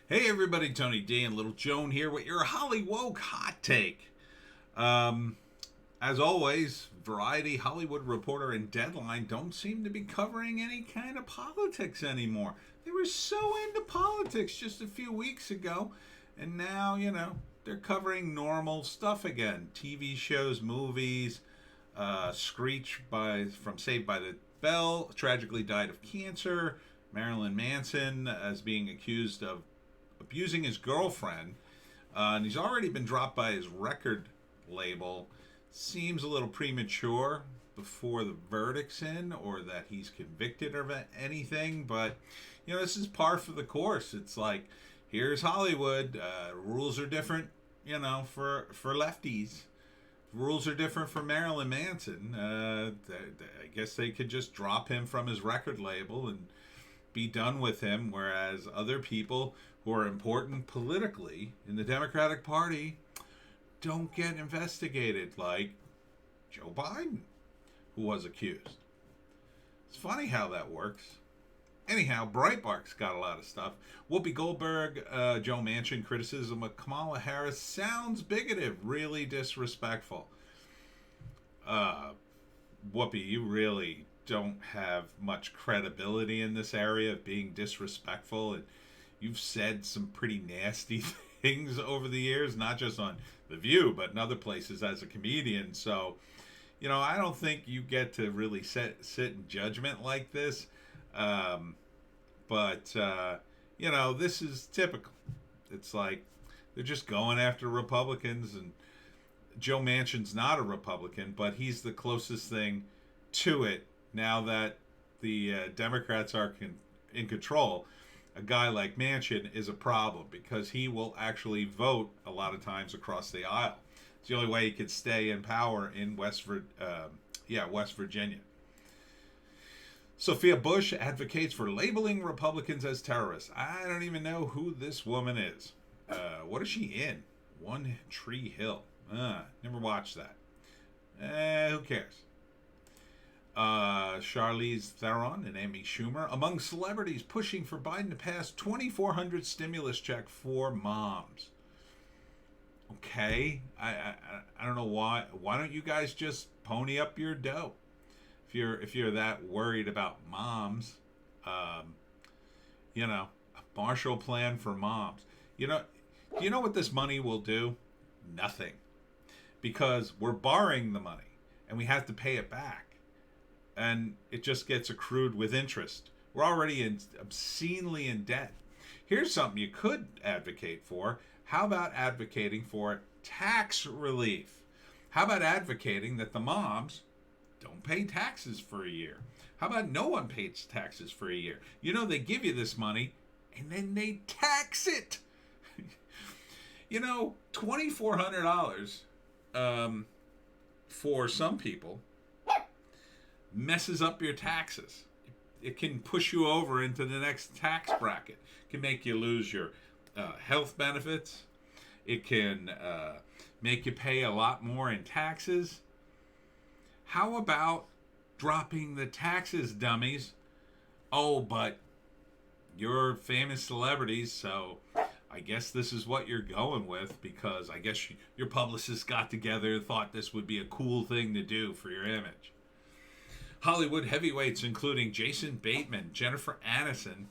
Hey everybody, Tony D and Little Joan here with your Hollywoke hot take. Um, as always, Variety, Hollywood Reporter, and Deadline don't seem to be covering any kind of politics anymore. They were so into politics just a few weeks ago, and now, they're covering normal stuff again. TV shows, movies, Screech from Saved by the Bell tragically died of cancer. Marilyn Manson as being accused of abusing his girlfriend, and he's already been dropped by his record label. Seems a little premature before the verdict's in or that he's convicted of anything, but this is par for the course. It's like, here's Hollywood. Rules are different, for lefties. Rules are different for Marilyn Manson. I guess they could just drop him from his record label and be done with him, whereas other people who are important politically in the Democratic Party don't get investigated, like Joe Biden, who was accused. It's funny how that works. Anyhow, Breitbart's got a lot of stuff. Whoopi Goldberg, Joe Manchin criticism of Kamala Harris sounds bigoted, really disrespectful. Whoopi, you really don't have much credibility in this area of being disrespectful, and you've said some pretty nasty things over the years, not just on The View, but in other places as a comedian. So, I don't think you get to really sit in judgment like this. But this is typical. It's like they're just going after Republicans, and Joe Manchin's not a Republican, but he's the closest thing to it now that the Democrats are in control. A guy like Manchin is a problem because he will actually vote a lot of times across the aisle. It's the only way he could stay in power in West Virginia. Sophia Bush advocates for labeling Republicans as terrorists. I don't even know who this woman is. What is she in? One Tree Hill. Never watched that. Who cares? Charlize Theron and Amy Schumer among celebrities pushing for Biden to pass $2,400 stimulus check for moms. Okay, I don't know why. Why don't you guys just pony up your dough? If you're that worried about moms, a Marshall Plan for moms. Do you know what this money will do? Nothing, because we're borrowing the money and we have to pay it back, and it just gets accrued with interest. We're already obscenely in debt. Here's something you could advocate for. How about advocating for tax relief? How about advocating that the moms don't pay taxes for a year? How about no one pays taxes for a year? They give you this money and then they tax it. $2,400 for some people messes up your taxes. It can push you over into the next tax bracket. It can make you lose your health benefits. It can make you pay a lot more in taxes. How about dropping the taxes, dummies? Oh, but you're famous celebrities, so I guess this is what you're going with, because I guess your publicists got together and thought this would be a cool thing to do for your image. Hollywood heavyweights including Jason Bateman, Jennifer Aniston,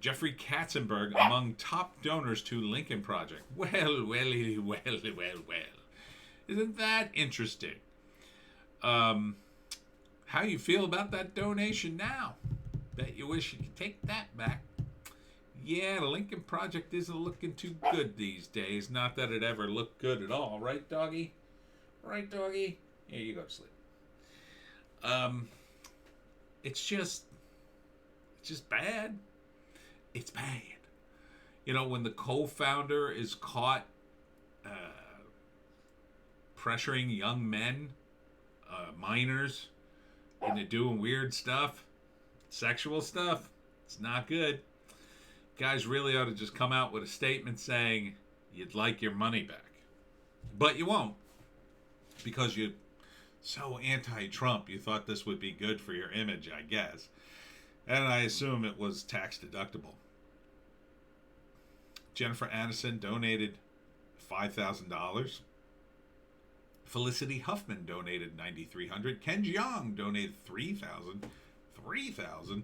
Jeffrey Katzenberg among top donors to Lincoln Project. Well. Isn't that interesting? How you feel about that donation now? Bet you wish you could take that back. Yeah, the Lincoln Project isn't looking too good these days. Not that it ever looked good at all, right, doggy? Right, doggy? Here, you go to sleep. It's just bad. It's bad. When the co-founder is caught pressuring young men, minors, into doing weird stuff, sexual stuff, it's not good. Guys really ought to just come out with a statement saying you'd like your money back. But you won't, because you're so anti-Trump, you thought this would be good for your image, I guess. And I assume it was tax deductible. Jennifer Aniston donated $5,000. Felicity Huffman donated $9,300. Ken Jeong donated $3,000.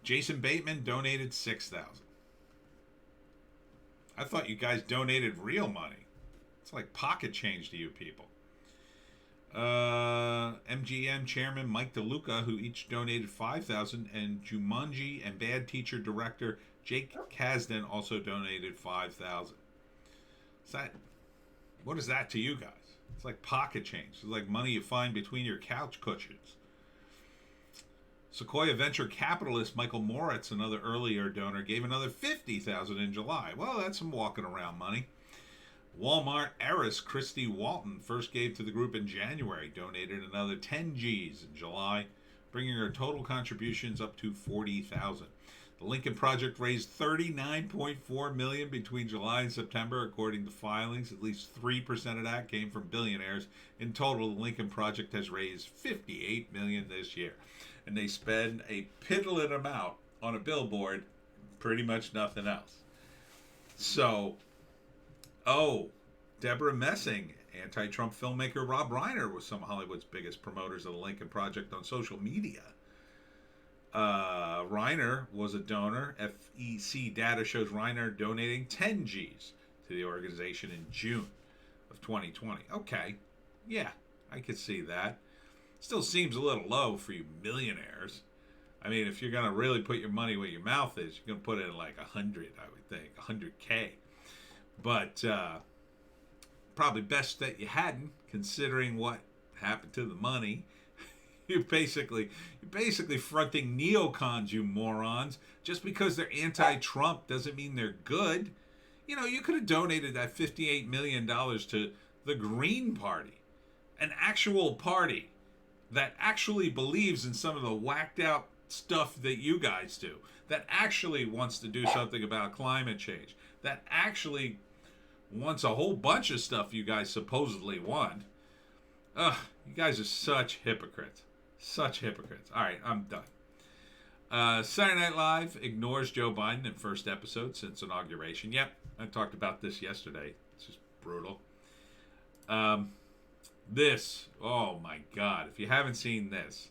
Jason Bateman donated $6,000. I thought you guys donated real money. It's like pocket change to you people. MGM chairman Mike DeLuca, who each donated $5,000, and Jumanji and Bad Teacher director Jake Kasdan also donated $5,000. What is that to you guys? It's like pocket change. It's like money you find between your couch cushions. Sequoia venture capitalist Michael Moritz, another earlier donor, gave another $50,000 in July. Well, that's some walking around money. Walmart heiress Christy Walton first gave to the group in January, donated another 10 G's in July, bringing her total contributions up to $40,000. The Lincoln Project raised $39.4 million between July and September, according to filings. At least 3% of that came from billionaires. In total, the Lincoln Project has raised $58 million this year, and they spend a piddling amount on a billboard, pretty much nothing else. So, Deborah Messing, anti-Trump filmmaker Rob Reiner was some of Hollywood's biggest promoters of the Lincoln Project on social media. Reiner was a donor. FEC data shows Reiner donating 10 G's to the organization in June of 2020. Okay, yeah, I could see that. Still seems a little low for you millionaires. I mean, if you're going to really put your money where your mouth is, you're going to put it in like 100, I would think, 100K. But probably best that you hadn't, considering what happened to the money. You're basically fronting neocons, you morons. Just because they're anti-Trump doesn't mean they're good. You know, you could have donated that $58 million to the Green Party, an actual party that actually believes in some of the whacked out stuff that you guys do, that actually wants to do something about climate change, that actually wants a whole bunch of stuff you guys supposedly want. Ugh, you guys are such hypocrites. Such hypocrites. All right, I'm done. Saturday Night Live ignores Joe Biden in first episode since inauguration. Yep, I talked about this yesterday. It's just brutal. This, oh my God, if you haven't seen this,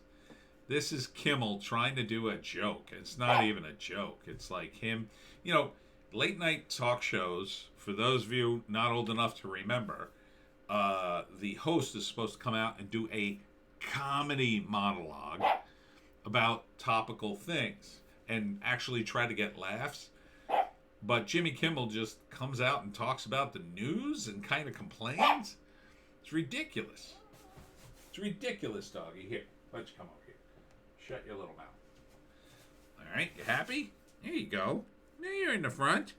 this is Kimmel trying to do a joke. It's not even a joke. It's like him, you know, late night talk shows, for those of you not old enough to remember, the host is supposed to come out and do a comedy monologue about topical things and actually try to get laughs. But Jimmy Kimmel just comes out and talks about the news and kind of complains. It's ridiculous. It's ridiculous, doggy. Here, why don't you come over here? Shut your little mouth. All right, you happy? There you go. Now you're in the front.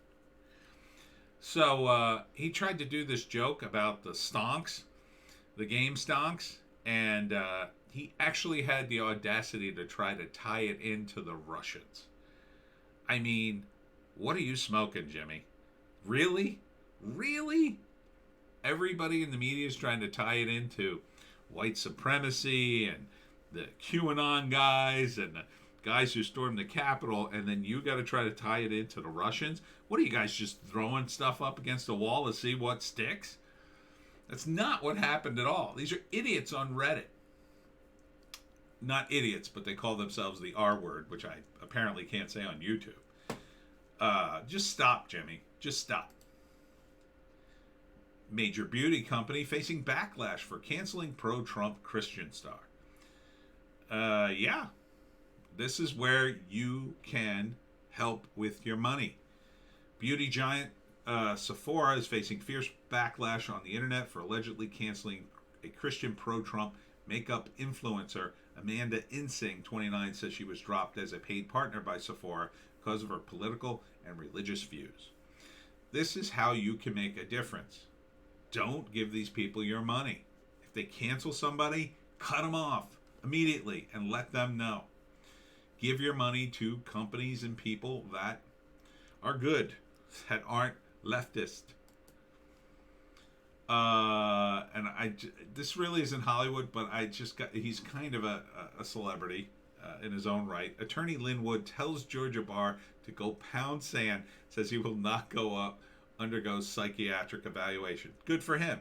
So he tried to do this joke about the stonks, the game stonks, and he actually had the audacity to try to tie it into the Russians. I mean, what are you smoking, Jimmy? Really? Really? Everybody in the media is trying to tie it into white supremacy and the QAnon guys and the guys who stormed the Capitol, and then you got to try to tie it into the Russians? What are you guys, just throwing stuff up against the wall to see what sticks? That's not what happened at all. These are idiots on Reddit. Not idiots, but they call themselves the R word, which I apparently can't say on YouTube. Just stop, Jimmy. Just stop. Major beauty company facing backlash for canceling pro-Trump Christian star. Yeah. This is where you can help with your money. Beauty giant Sephora is facing fierce backlash on the internet for allegedly canceling a Christian pro-Trump makeup influencer. Amanda Insing, 29, says she was dropped as a paid partner by Sephora because of her political and religious views. This is how you can make a difference. Don't give these people your money. If they cancel somebody, cut them off immediately and let them know. Give your money to companies and people that are good, that aren't leftist. And this really isn't Hollywood, but he's kind of a celebrity. in his own right. Attorney Linwood tells Georgia Barr to go pound sand, says he will not undergo psychiatric evaluation. Good for him.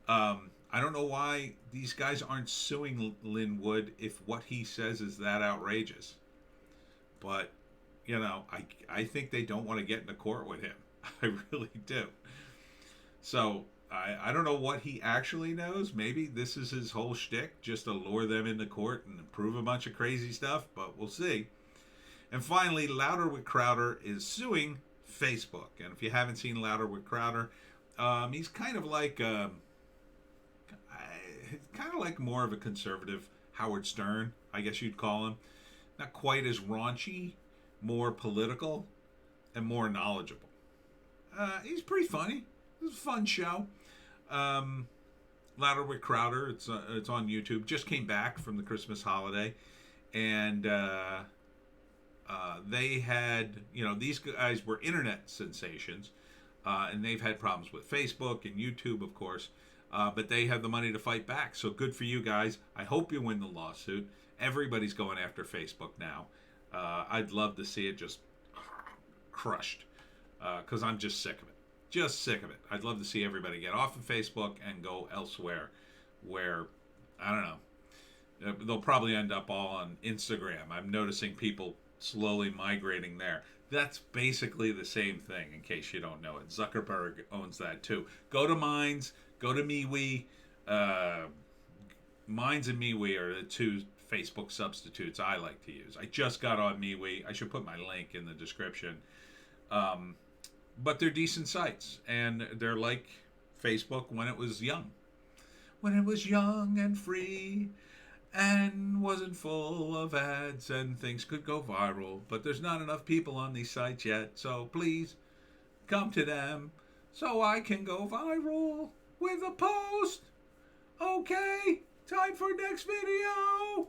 I don't know why these guys aren't suing Linwood if what he says is that outrageous. But, I think they don't want to get into court with him. I really do. So, I don't know what he actually knows. Maybe this is his whole shtick, just to lure them into court and prove a bunch of crazy stuff, but we'll see. And finally, Louder with Crowder is suing Facebook. And if you haven't seen Louder with Crowder, he's kind of like more of a conservative Howard Stern, I guess you'd call him. Not quite as raunchy, more political, and more knowledgeable. He's pretty funny. It was a fun show. Louder with Crowder, it's on YouTube. Just came back from the Christmas holiday, and they had, these guys were internet sensations, and they've had problems with Facebook and YouTube, of course, but they have the money to fight back. So good for you guys. I hope you win the lawsuit. Everybody's going after Facebook now. I'd love to see it just crushed, because I'm just sick of it. Just sick of it. I'd love to see everybody get off of Facebook and go elsewhere where, I don't know, they'll probably end up all on Instagram. I'm noticing people slowly migrating there. That's basically the same thing, in case you don't know it. Zuckerberg owns that too. Go to Minds, go to MeWe. Minds and MeWe are the two Facebook substitutes I like to use. I just got on MeWe. I should put my link in the description. But they're decent sites, and they're like Facebook when it was young. When it was young and free and wasn't full of ads and things could go viral. But there's not enough people on these sites yet, so please come to them so I can go viral with a post. Okay, time for next video.